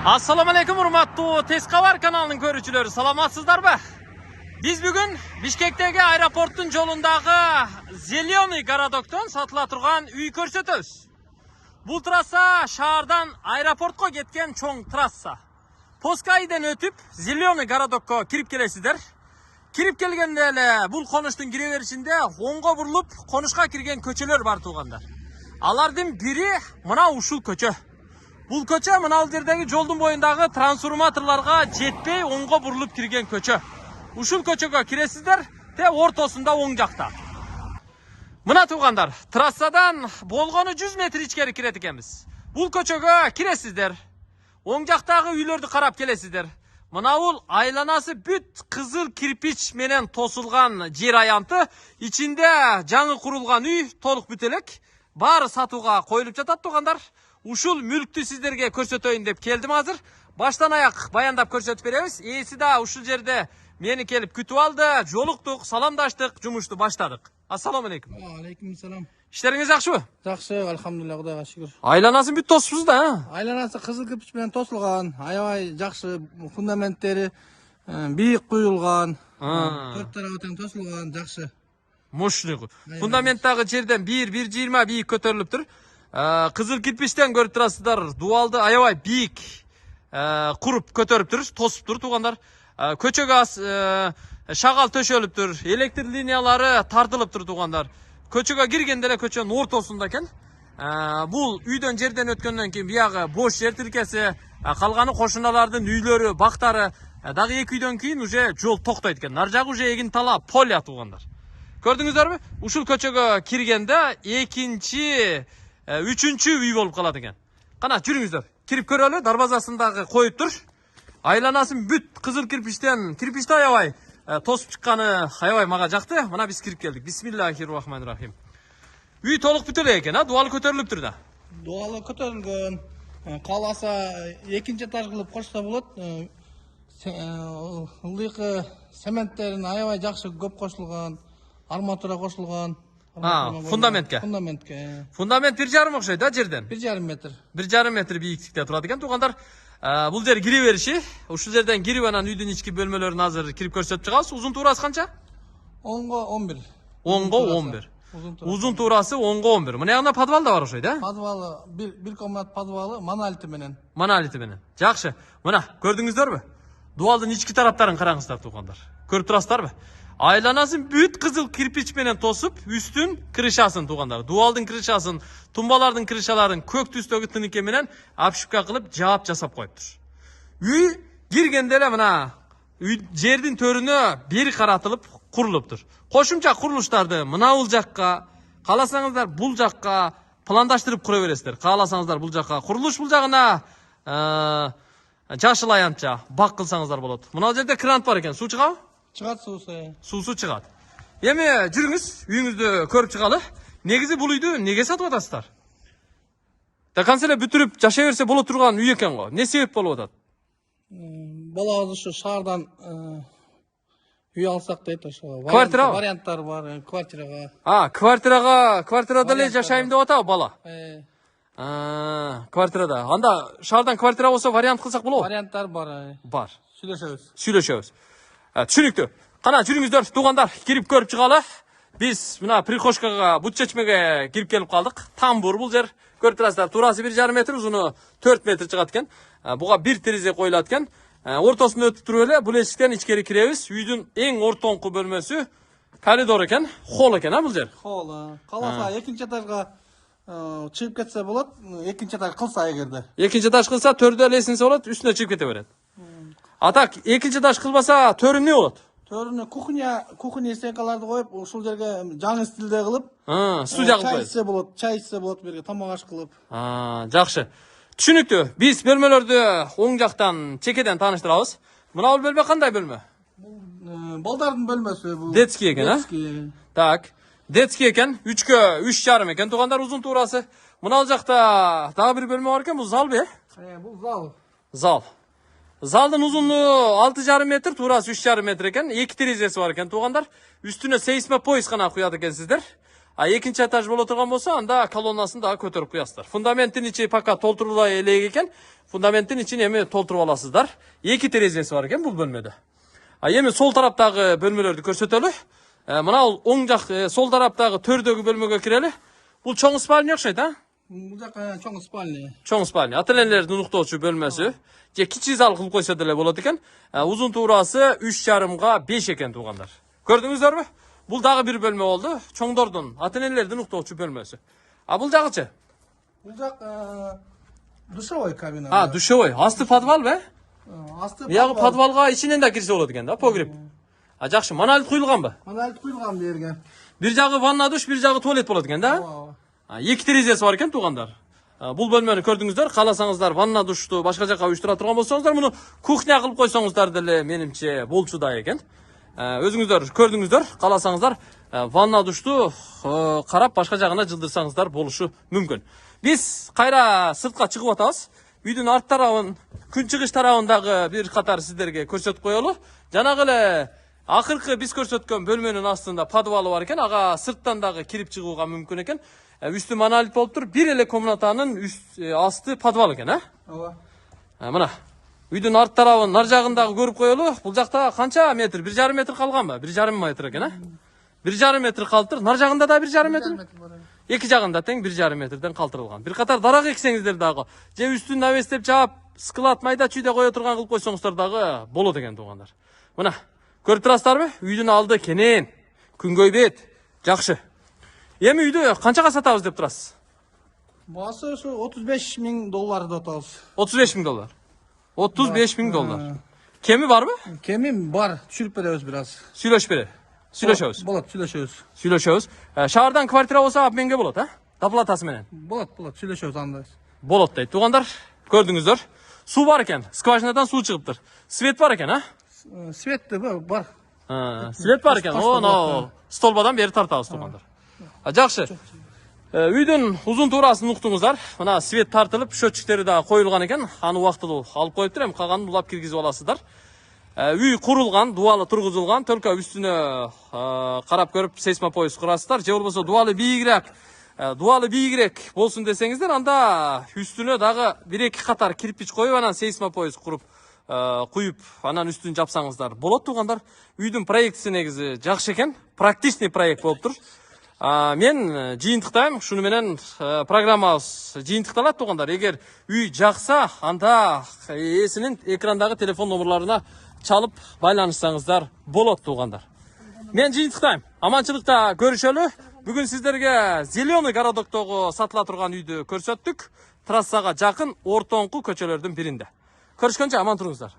Assalamu alaikum hurmatly Tez Xabar kanalının görücüleri. Salamatsızlar be? Biz bugün Bishkekdagi aeroportun yolundagi Zelyoniy Garadokdan satıla turgan uy ko'rsatamiz. Bu trassa shahardan aeroportga ketgan cho'ng trassa. Poskaydan o'tib Zelyoniy Garadokka kirib kelasizlar. Kirib kelganda ele bu konuştun giriverishinde o'ngga burilib konuşga kirgan ko'chalar bar tuğanlar. Alardan biri mana uşul ko'cha. Bu ko'cha mana bu yerdagi yo'lning bo'yidagi transformatorlarga jetpey o'ngga burilib kirgan ko'cha. Uşul ko'chaga kirasizlar, te o'rtasida o'ng joqda. Mana tuğanlar, trassadan bo'lgani 100 metr ichkari kirar ekanmiz. Bu ko'chaga kirasizlar. O'ng joqdagi uylarni qarab kelasizlar. Mana bu aylanasi büt qizil kirpich menen to'silgan yer ayanti, içinde жаңы qurilgan uy to'liq bütelek, bari satuga qo'yilib жатат tuğanlar. Uşul mülktü sizlerge ko'rsatayın deb keldim hazır. Baştan ayak bayandap ko'rsatib beremiz. Esi da uşul jerde meni kelip kütüp aldı. Joluqtuk, salamdaştık, jumuştu başladık. Assalamu alaikum. Aleyküm selam. İşleriniz yaxşımı? Жақсы, alhamdulillah, Құдайға şükür. Aylanasın bir tosupsuz da ha? Айланасы қызыл кірпішпен тосылған, аябай жақсы фундаменттері биік құйылған, төрт тарабы тең тосылған, жақсы. Мощный. Fundamentdagi жерден 1.20 biik көтеріліп тұр. Kızıl kirpiçten görüp turasızlar. Dualdı aябай biik kurup көтеріп тұр, tosып тұр туғандар. Көчө gaz şagal töşölüp тұр. Elektrik liniyalары tartılıp тұр туғандар. Көчөгө киргенде эле көчөнүн ортосунда экен. Бул үйдөн жерден өткөндөн кийин биягы бош жер тиркеси, калганы кошуналардын үйлөрү, бактары, дагы 2 үйдөн кийин уже жол токтойт экен. Нар жагы уже эгин тала поля тугандар. Көрдүңүздөрбү? Ушул көчөгө киргенде экинчи, үчүнчү үй болуп калат экен. Кана жүрүңүздөр. Кирип көрөлү, дарбазасындагы коюп тур. Айланасын бүт кызыл кирпичтен, кирпичте аябай тосуп чыкканы аябай мага жакты. Мына биз кирип келдик. Бисмиллахир-рахманир-рахим. Үй толук бүтөлө экен, дуалы көтөрүлүп тур да. Дуалы көтөрүлгөн. Каласа экинчи этаж кылып кошсо болот. Ылдыйкы цементтерин аябай жакшы көп кошулган, арматура кошулган. Fundamentке. Fundamentке. Fundament 1,5 окшойт да жерден. 1,5 метр. 1,5 метр бийиктикте турат экен тугандар. Бул жер кире бериши. Ушул жерден кирип анан үйдүн ички бөлмөлөрүн азыр кирип көрсөтүп чыгабыз. Узун туурасы канча? 10'ga 11. 10'ga 11. Uzun tuğrası 10'ga 11. Mına yanında podval da var oşaydı ha? Podvalı, bir komnat podvalı monoliti menen. Monoliti menen. Жақшы. Mına gördüңүздөр mü? Dualdın içki taraftarın karаңыздар туғандар. Көрүп турасыздар mı? Aylanasın büyük kızıl kirpiç menen tosup üstün kırışasın tuğanдар. Dualdın kırışasın, tumbalardın kırışaların kök tüstөгü tınike menen apşıpka kılıp cevap jasap koyuptur. Üy girgende ele mına жердин төрүнө бир каратылып курулуптур. Кошумча курулуштарды мына бул жакка, кааласаңыздар бул жакка пландаштырып кура бересиздер. Кааласаңыздар бул жакка, курулуш бул жагына жашыл аянтча бак кылсаңыздар болот. Мына жерде крант бар экен, суу чыгабы? Чыгат суусу. Суусу чыгат. Эми жүрүңүз, үйүңүздү көрүп чыгалы. Негизи бул үйдү неге сатып атасыздар? Да канселе бүтүрүп жашай берсе боло турган үй экен го. Не себеп болуп атат? Балабыз ушу шаардан үй алсак дейт ошо. Квартира варианттар бар, квартирага. Квартирада эле жашайм деп атабы бала? Квартирада. Анда шаардан квартира болсо вариант кылсак болобу? Варианттар бар. Бар. Сүйлөшөбүз. Түшүнүктүү. Кана жүрүңүздөр, туугандар, кирип көрүп чыгалы. Биз мына прихожкага, бут чечмеге кирип келип калдык. Тамбур бул жер. Көрүп турасыздар, туурасы 1,5 метр, узуну 4 метр чыгат экен. Буга бир терезе коюлат экен. Ортосунда өтүп туруп эле бул эшиктен ичкери киребиз. Үйдүн эң ортоңку бөлмөсү коридор экен, холл экен, бул жер. Холл. Каласа экинчи этажга чыгып кетсе болот, экинчи этаж кылса эгерде. Экинчи этаж кылса, төрдө лестница болот, үстүнө чыгып кете берет. Атак экинчи этаж кылбаса, төрүн не болот? Төрүнө кухня стенкаларды коюп, ушул жерге жаңы стилде кылып, студия кылып коюп. Чай ичсе болот, берге тамак аш кылып. Жакшы. Түшүнүктүү. Биз бөлмөлөрдү оң жактан, чекеден тааныштырабыз. Мына бул бөлмө кандай бөлмө? Балдардын бөлмөсү бул. Детский экен, а? Так. Детский экен, 3'кө 3,5 экен. Тугандар узун туурасы. Мына жакта дагы бир бөлмө бар экен. Бул зал бе? Бул зал. Зал. Залдын узунлугу 6,5 метр, туурасы 3,5 метр экен. 2 терезеси бар экен тугандар. Үстүнө сейсмопояс гана куят экенсиздер. Экинчи этаж боло турган болсо, анда колоннасын дагы көтөрүп куясыздар. Фундаменттин ичи пока толтурулбай элек экен. Fundamentin içini эми толтуруп аласыздар. 2 терезесі бар екен бұл бөлмеде. Эми сол тараптагы бөлмөлөрдү көрсөтөлү. Мына оң жак сол тараптагы төрдөгү бөлмөгө кирели. Бул чоң спальня окшойт, а? Бул жак чоң спальня. Чоң спальня. Ата-энелердин уктоочу бөлмөсү. Же кичи зал кылып койсо деле болот экен. Узун туурасы 3,5 5 экен туугандар. Көрдүңүздөрбү? Бул дагы бир бөлмө болду. Чоңдордун, ата-энелердин уктоочу бөлмөсү. Бул жагычы? Бул жак душевой кабина. Душевой. Асты подвал бе? Асты Бияғы подвалға ичинен да кирсе болот экен да, погреб. Жакшы, монолит куюлган. Монолит куюлган берген. Бир жагы ванна душ, бир жагы туалет болот экен да? 2 терезесі бар екен туугандар. Бул бөлмөнү көрдүңүздөр, кааласаңыздар ванна душту башка жака уюштура турган болсоңуздар, муну кухня кылып койсоңуздар деле менимче болчу да экен. Өзүңүздөр көрдүңүздөр, кааласаңыздар ванна душту карап башка жагына жылдырсаңыздар болушу мүмкүн. Биз кайра сыртка чыгып атабыз. Үйдүн арт тарабын, күн чыгыш тарабындагы бир катар сиздерге көрсөтүп коелу. Жанагы эле акыркы биз көрсөткөн бөлмөнүн астында подвалы бар экен. Ага сырттан дагы кирип чыгууга мүмкүн экен. Үстү монолит болуп тур. Бир эле комнатанын асты подвал экен, Ооба. Мына. Үйдүн арт тарабын нар жагындагы көрүп коелу. Бул жакта канча метр? 1,5 метр калганбы? 1,5 метр экен, 1,5 метр калтыр. Нар жагында да 1,5 метр. Эки жагында тең 1,5 метрден калтырылган. Бир катар дарак эксеңиздер дагы, же үстүн навестеп жаап, склад майда чүйдө кое турган кылып койсоңуздар дагы болот экен туугандар. Мына, көрүп турасыздарбы? Үйдүн алды кенен, күнгөй бет, жакшы. Эми үйдү канчага сатабыз деп турасыз? Басы ошо $35,000 деп атабыз. $35,000. $35,000. Кеми барбы? Кемим бар, түшүрүп беребиз бир аз. Сүйлөшөбүз. Болот, сүйлөшөбүз. Сүйлөшөбүз. Шаардан квартира болсо менге болот, Доплатасы менен. Болот, сүйлөшөбүз андай. Болот дейт. Туугандар, көрдүңүздөр. Суу бар экен. Скважинадан суу чыгыптыр. Свет бар экен, Светти бар. Свет бар экен. О, столбадан бери тартабыз туугандар. Жакшы. Үйдүн узун туурасын уктуңуздар. Мына свет тартылып, счетчиктери да коюлган экен. Аны убактылуу алып коюптур, эми калганын улап киргизип аласыздар. Үй курулган, дуалы тургузулган, только үстүнө карап көрүп сейсмопояс курасыздар. Же болбосо дуалы бийигирээк болсун десеңиздер, анда үстүнө дагы 1-2 катар кирпич коюп, анан сейсмопояс куруп куюп, анан үстүн жапсаңыздар болот туугандар. Үйдүн проектиси негизи жакшы экен, практичный проект болуптур. Мен жыйынтыктайм, шуну менен программабыз жыйынтыкталат туугандар. Эгер үй жакса, анда эсинин экрандагы телефон номерларына чалып байланышсаңыздар болот туугандар. Мен жыйынтыктайм. Аманчылыкта көрүшөлү. Бүгүн сиздерге Зеленый городоктогу сатыла турган үйдү көрсөттүк. Трассага жакын ортоңку көчөлөрдүн биринде. Көрүшкөнчө аман туруңуздар.